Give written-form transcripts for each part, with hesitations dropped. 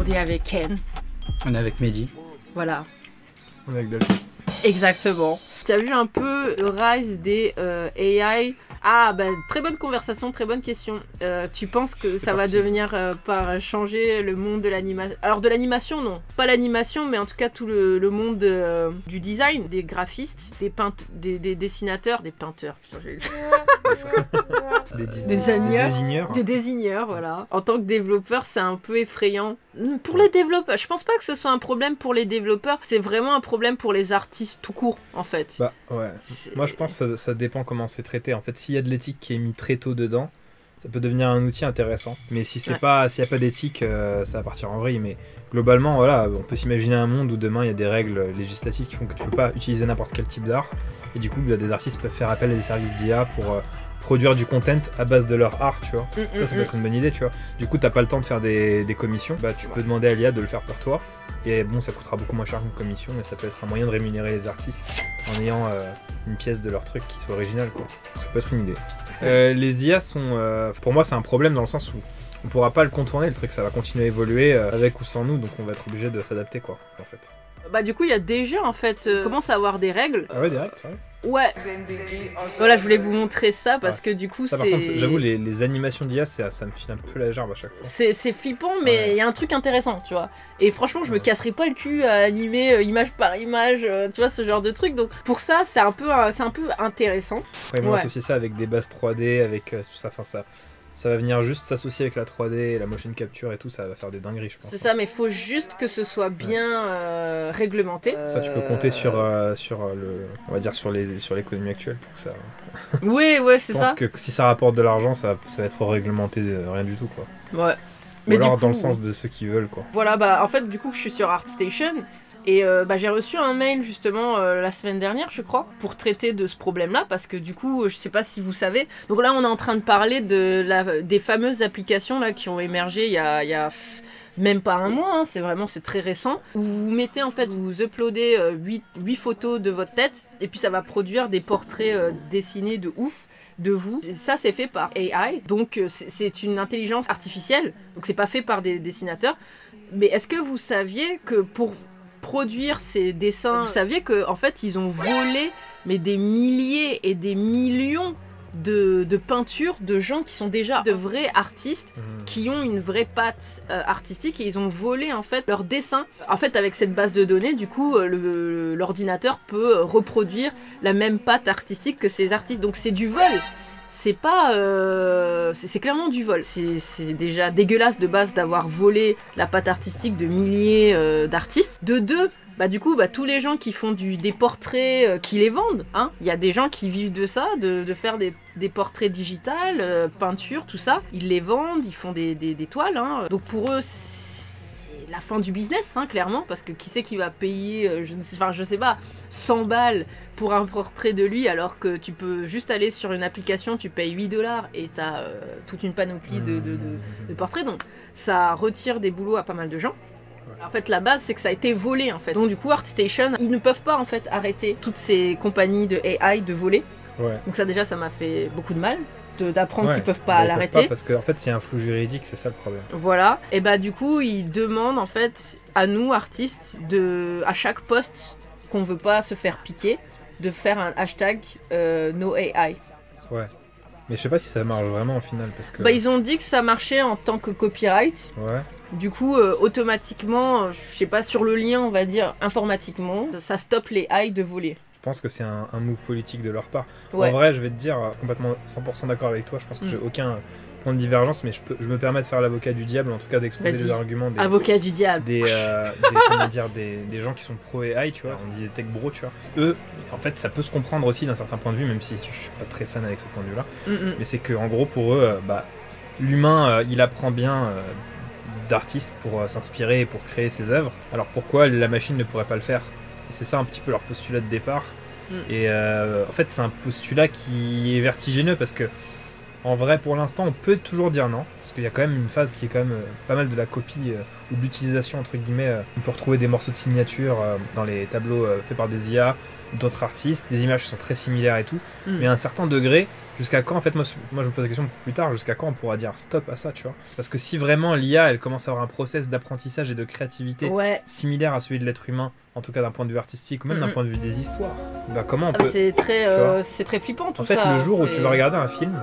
On est avec Ken. On est avec Mehdi. Voilà. On est avec Delphine. Exactement. Tu as vu un peu le rise des AI? Ah, bah, très bonne conversation, très bonne question. Tu penses que ça va devenir par changer le monde de l'animation? Alors, de l'animation, non. Pas l'animation, mais en tout cas tout le monde du design, des graphistes, des dessinateurs, des peinteurs. Putain, des désigneurs, voilà. En tant que développeur, c'est un peu effrayant. Pour les développeurs, je pense pas que ce soit un problème pour les développeurs, c'est vraiment un problème pour les artistes tout court, en fait. Bah ouais. Moi je pense que ça dépend comment c'est traité. En fait, s'il y a de l'éthique qui est mis très tôt dedans, ça peut devenir un outil intéressant. Mais si c'est pas, s'il n'y a pas d'éthique, ça va partir en vrille. Mais globalement, voilà, on peut s'imaginer un monde où demain il y a des règles législatives qui font que tu peux pas utiliser n'importe quel type d'art. Et du coup, des artistes peuvent faire appel à des services d'IA pour produire du content à base de leur art, tu vois. Ça peut être une bonne idée, tu vois. Du coup, t'as pas le temps de faire des commissions. Bah, tu peux demander à l'IA de le faire pour toi. Et bon, ça coûtera beaucoup moins cher qu'une commission, mais ça peut être un moyen de rémunérer les artistes en ayant une pièce de leur truc qui soit originale, quoi. Donc, ça peut être une idée. Les IA sont... pour moi, c'est un problème dans le sens où on pourra pas le contourner, le truc, ça va continuer à évoluer avec ou sans nous, donc on va être obligé de s'adapter, quoi, en fait. Bah du coup, il y a déjà, en fait, commence à avoir des règles. Ah ouais, des règles, c'est vrai. Ouais. Voilà, je voulais vous montrer ça parce que du coup, ça, par contre, j'avoue, les animations d'IA, ça me file un peu la gerbe à chaque fois. C'est flippant, mais il y a un truc intéressant, tu vois. Et franchement, je me casserai pas le cul à animer image par image, tu vois, ce genre de truc. Donc pour ça, c'est un peu intéressant. Après, ils vont associer ça avec des bases 3D, avec tout ça, enfin ça va venir juste s'associer avec la 3D et la motion capture et tout, ça va faire des dingueries, je pense. C'est ça, mais faut juste que ce soit bien réglementé. Ça, tu peux compter sur on va dire sur l'économie actuelle pour que ça. Oui, c'est ça. Je pense que si ça rapporte de l'argent, ça va être réglementé rien du tout, quoi. Ouais. Ou mais alors dans le sens de ceux qui veulent, quoi. Voilà, bah en fait, du coup, je suis sur ArtStation. Et j'ai reçu un mail justement la semaine dernière, je crois, pour traiter de ce problème-là, parce que du coup, je sais pas si vous savez. Donc là, on est en train de parler des fameuses applications là qui ont émergé il y a même pas un mois, hein, c'est très récent. Où vous mettez en fait, vous uploadez 8 photos de votre tête, et puis ça va produire des portraits dessinés de ouf de vous. Ça, c'est fait par AI, donc c'est une intelligence artificielle, donc c'est pas fait par des dessinateurs. Mais est-ce que vous saviez que pour produire ces dessins, vous saviez qu'en fait ils ont volé mais des milliers et des millions de peintures de gens qui sont déjà de vrais artistes, qui ont une vraie patte artistique, et ils ont volé en fait leurs dessins. En fait, avec cette base de données, du coup, l'ordinateur peut reproduire la même patte artistique que ces artistes. Donc c'est du vol. C'est pas... c'est clairement du vol. C'est déjà dégueulasse de base d'avoir volé la patte artistique de milliers d'artistes. De deux, bah du coup, tous les gens qui font des portraits, qui les vendent, hein. Il y a des gens qui vivent de ça, de faire des portraits digitales, peinture, tout ça. Ils les vendent, ils font des toiles, hein. Donc pour eux, c'est la fin du business, hein, clairement, parce que qui c'est qui va payer, je sais pas, 100 balles pour un portrait de lui, alors que tu peux juste aller sur une application, tu payes 8 $ et t'as toute une panoplie de portraits. Donc ça retire des boulots à pas mal de gens. En fait, la base, c'est que ça a été volé, en fait. Donc du coup, ArtStation, ils ne peuvent pas en fait arrêter toutes ces compagnies de AI de voler. Ouais. Donc ça déjà, ça m'a fait beaucoup de mal d'apprendre qu'ils peuvent pas l'arrêter. Parce qu'en fait, c'est un flou juridique, c'est ça le problème. Voilà. Et bah du coup, ils demandent en fait à nous, artistes, à chaque post qu'on veut pas se faire piquer, de faire un hashtag NoAI. Ouais. Mais je sais pas si ça marche vraiment au final, parce que... ils ont dit que ça marchait en tant que copyright. Ouais. Du coup, automatiquement, je sais pas, sur le lien, on va dire, informatiquement, ça stoppe les AI de voler. Je pense que c'est un move politique de leur part. Ouais. En vrai, je vais te dire, complètement 100% d'accord avec toi, je pense que j'ai aucun point de divergence, mais je me permets de faire l'avocat du diable, en tout cas d'exposer les arguments des... Avocat du diable. Des gens qui sont pro-AI, tu vois, on dit des tech bros, tu vois. Eux, en fait, ça peut se comprendre aussi d'un certain point de vue, même si je suis pas très fan avec ce point de vue-là. Mais c'est que en gros, pour eux, l'humain, il apprend bien d'artistes pour s'inspirer et pour créer ses œuvres. Alors pourquoi la machine ne pourrait pas le faire? Et c'est ça un petit peu leur postulat de départ. Et en fait, c'est un postulat qui est vertigineux parce que En vrai, pour l'instant, on peut toujours dire non, parce qu'il y a quand même une phase qui est quand même pas mal de la copie ou de l'utilisation, entre guillemets. On peut retrouver des morceaux de signature dans les tableaux faits par des IA, d'autres artistes. Les images sont très similaires et tout, mais à un certain degré, jusqu'à quand, en fait, moi je me pose la question plus tard, jusqu'à quand on pourra dire stop à ça, tu vois? Parce que si vraiment l'IA, elle commence à avoir un process d'apprentissage et de créativité similaire à celui de l'être humain, en tout cas d'un point de vue artistique ou même d'un point de vue des histoires, bah comment on peut... C'est très flippant tout ça. En fait, le jour où tu vas regarder un film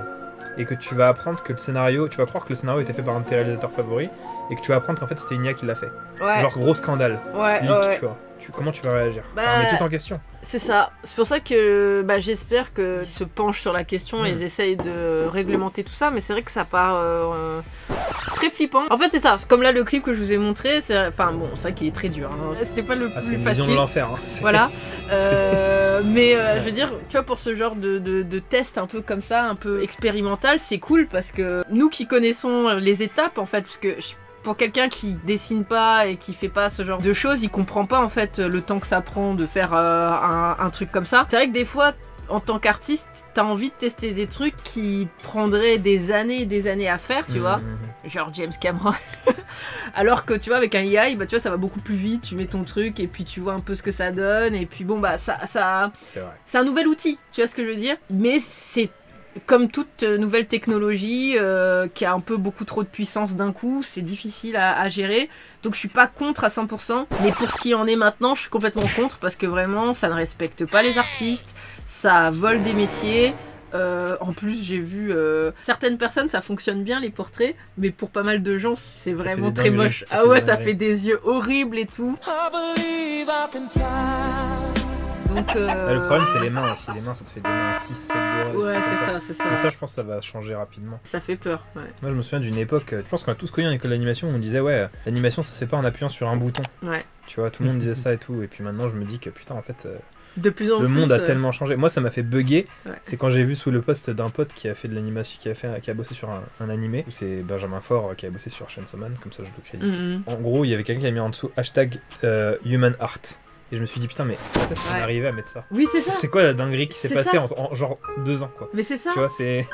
et que tu vas apprendre que le scénario, tu vas croire que le scénario était fait par un de tes réalisateurs favoris et que tu vas apprendre qu'en fait c'était une IA qui l'a fait. Genre gros scandale, leak, tu vois. Comment tu vas réagir? Ça remet tout en question. C'est ça. C'est pour ça que j'espère qu'ils se penchent sur la question et ils essayent de réglementer tout ça, mais c'est vrai que ça part très flippant. En fait, c'est ça. Comme là, le clip que je vous ai montré, c'est vrai qu'il est très dur. Hein. C'était pas le plus facile. C'est une vision de l'enfer. Hein. Voilà. Mais je veux dire, tu vois, pour ce genre de test un peu comme ça, un peu expérimental, c'est cool parce que nous qui connaissons les étapes, en fait, parce que pour quelqu'un qui dessine pas et qui fait pas ce genre de choses, il comprend pas en fait le temps que ça prend de faire un truc comme ça. C'est vrai que des fois, en tant qu'artiste, t'as envie de tester des trucs qui prendraient des années et des années à faire, tu vois. Genre James Cameron. Alors que tu vois, avec un AI, bah tu vois, ça va beaucoup plus vite, tu mets ton truc et puis tu vois un peu ce que ça donne. Et puis bon, bah c'est un nouvel outil, tu vois ce que je veux dire. Mais c'est comme toute nouvelle technologie qui a un peu beaucoup trop de puissance d'un coup, c'est difficile à gérer. Donc je suis pas contre à 100%, mais pour ce qui en est maintenant, je suis complètement contre parce que vraiment, ça ne respecte pas les artistes, ça vole des métiers. En plus, j'ai vu certaines personnes, ça fonctionne bien les portraits, mais pour pas mal de gens, c'est vraiment très moche. Ah ouais, ça fait des yeux horribles et tout. Donc, le problème, c'est les mains aussi. Les mains, ça te fait des mains à 6, 7 doigts. Ouais, c'est ça. Mais ça, je pense que ça va changer rapidement. Ça fait peur, ouais. Moi, je me souviens d'une époque, je pense qu'on a tous connu en école d'animation, où on disait, ouais, l'animation, ça se fait pas en appuyant sur un bouton. Ouais. Tu vois, tout le monde disait ça et tout. Et puis maintenant, je me dis que putain, en fait. De plus en le plus, monde a tellement changé. Moi, ça m'a fait bugger. Ouais. C'est quand j'ai vu sous le post d'un pote qui a fait de l'animation, qui a bossé sur un animé. C'est Benjamin Faure qui a bossé sur Chainsaw Man, comme ça je le crédite. En gros, il y avait quelqu'un qui a mis en dessous #human art. Et je me suis dit putain, mais quand est-ce qu'on est arrivé à mettre ça? Oui, c'est ça. C'est quoi la dinguerie qui s'est passée en genre 2 ans, quoi? Mais c'est ça. Tu vois, c'est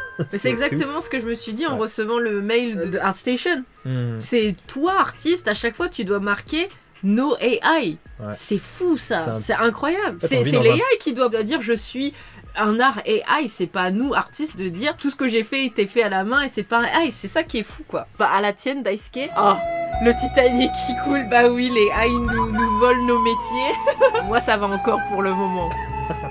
exactement ce que je me suis dit en recevant le mail de ArtStation. C'est toi, artiste, à chaque fois tu dois marquer No AI. Ouais. C'est fou ça, c'est incroyable. C'est l'AI qui doit dire je suis un art AI, c'est pas nous artistes de dire tout ce que j'ai fait était fait à la main et c'est pas AI, c'est ça qui est fou quoi. Bah à la tienne Daisuke. Oh, le Titanic qui coule, bah oui les AI nous volent nos métiers. Moi ça va encore pour le moment.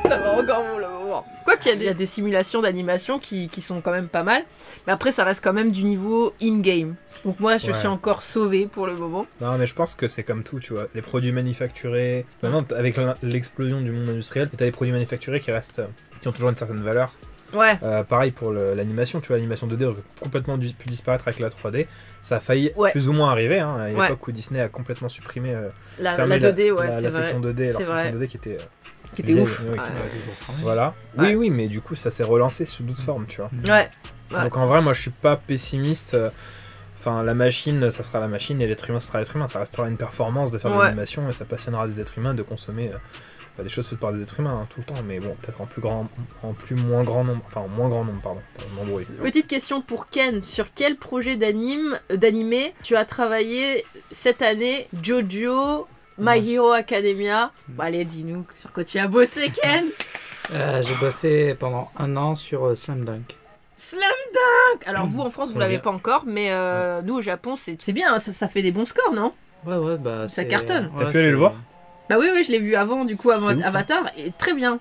Ça va encore pour le moment. Quoi qu'il y a des simulations d'animation qui sont quand même pas mal, mais après ça reste quand même du niveau in-game. Donc moi je suis encore sauvée pour le moment. Non mais je pense que c'est comme tout, tu vois. Les produits manufacturés, maintenant avec l'explosion du monde industriel, t'as des produits manufacturés qui ont toujours une certaine valeur. Ouais. Pareil pour l'animation, tu vois, l'animation 2D aurait complètement pu disparaître avec la 3D. Ça a failli plus ou moins arriver, hein, à l'époque où Disney a complètement supprimé la 2D, la section 2D, leur section 2D qui était ouf. Voilà. Ouais. Oui, mais du coup, ça s'est relancé sous d'autres formes, tu vois. Ouais. Donc en vrai, moi, je suis pas pessimiste. Enfin, la machine, ça sera la machine et l'être humain, ça sera l'être humain. Ça restera une performance de faire de l'animation et ça passionnera des êtres humains de consommer des choses faites par des êtres humains tout le temps, mais bon, peut-être en moins grand nombre, pardon. Petite question pour Ken, sur quel projet d'animé tu as travaillé cette année? Jojo, My Hero Academia. Bon, allez, dis-nous sur quoi tu as bossé, Ken. J'ai bossé pendant 1 an sur Slam Dunk. Slam Dunk. Alors vous en France vous l'avez pas encore, mais nous au Japon c'est bien, hein, ça fait des bons scores, non? Ouais, bah ça cartonne. T'as pu aller le voir? Bah oui, je l'ai vu avant, du coup, avant Avatar, et très bien.